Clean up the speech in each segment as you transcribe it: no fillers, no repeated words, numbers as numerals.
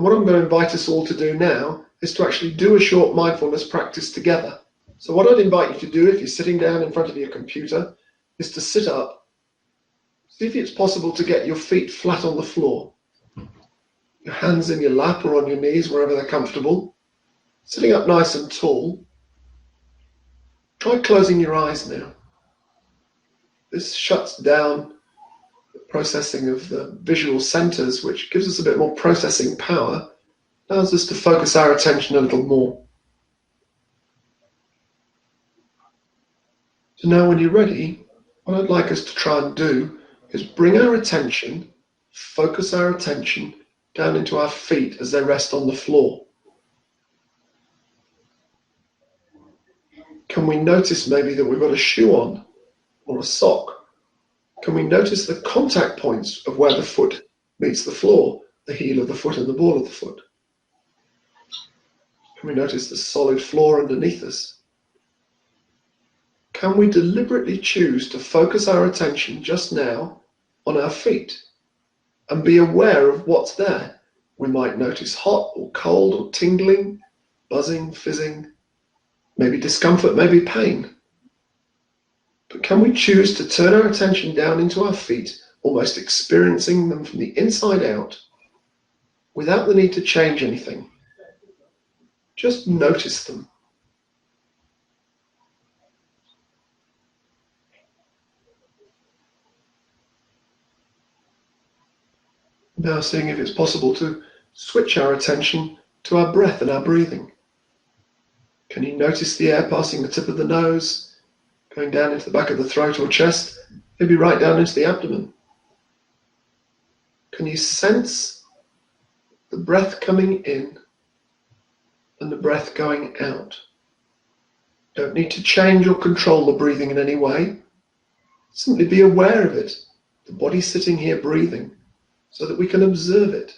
And what I'm going to invite us all to do now is to actually do a short mindfulness practice together. So what I'd invite you to do if you're sitting down in front of your computer is to sit up. See if it's possible to get your feet flat on the floor. Your hands in your lap or on your knees, wherever they're comfortable. Sitting up nice and tall. Try closing your eyes now. This shuts down the processing of the visual centers, which gives us a bit more processing power, allows us to focus our attention a little more. So now when you're ready, what I'd like us to try and do is bring our attention, focus our attention down into our feet as they rest on the floor. Can we notice maybe that we've got a shoe on or a sock? Can we notice the contact points of where the foot meets the floor, the heel of the foot and the ball of the foot? Can we notice the solid floor underneath us? Can we deliberately choose to focus our attention just now on our feet and be aware of what's there? We might notice hot or cold or tingling, buzzing, fizzing, maybe discomfort, maybe pain. But can we choose to turn our attention down into our feet, almost experiencing them from the inside out, without the need to change anything? Just notice them. Now seeing if it's possible to switch our attention to our breath and our breathing. Can you notice the air passing the tip of the nose, going down into the back of the throat or chest, maybe right down into the abdomen? Can you sense the breath coming in and the breath going out? Don't need to change or control the breathing in any way. Simply be aware of it. The body sitting here breathing, so that we can observe it.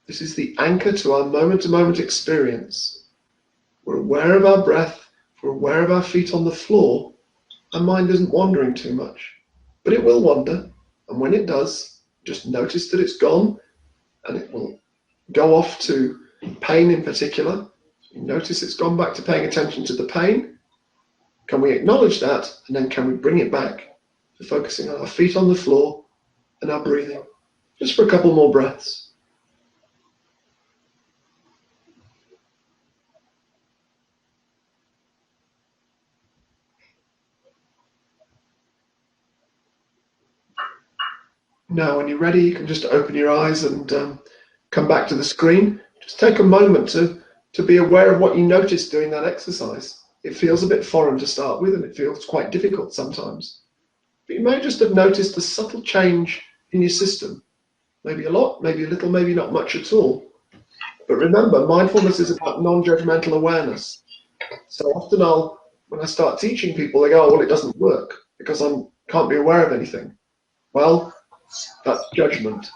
This is the anchor to our moment-to-moment experience. We're aware of our breath, we're aware of our feet on the floor, our mind isn't wandering too much. But it will wander, and when it does, just notice that it's gone, and it will go off to pain in particular. You notice it's gone back to paying attention to the pain. Can we acknowledge that, and then can we bring it back to focusing on our feet on the floor and our breathing, just for a couple more breaths. Now, when you're ready, you can just open your eyes and come back to the screen. Just take a moment to be aware of what you noticed doing that exercise. It feels a bit foreign to start with, and it feels quite difficult sometimes. But you may just have noticed a subtle change in your system. Maybe a lot, maybe a little, maybe not much at all. But remember, mindfulness is about non-judgmental awareness. So often when I start teaching people, they go, oh, well, it doesn't work because I can't be aware of anything. Well, that's judgment.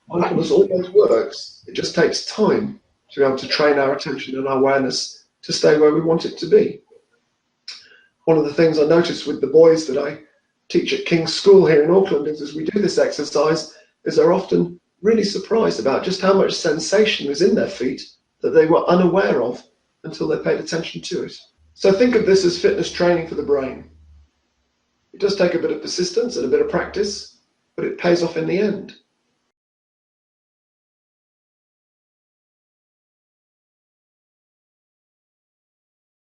Mindfulness always works. It just takes time to be able to train our attention and our awareness to stay where we want it to be. One of the things I noticed with the boys that I teach at King's School here in Auckland is as we do this exercise, is they're often really surprised about just how much sensation was in their feet that they were unaware of until they paid attention to it. So think of this as fitness training for the brain. It does take a bit of persistence and a bit of practice, but it pays off in the end.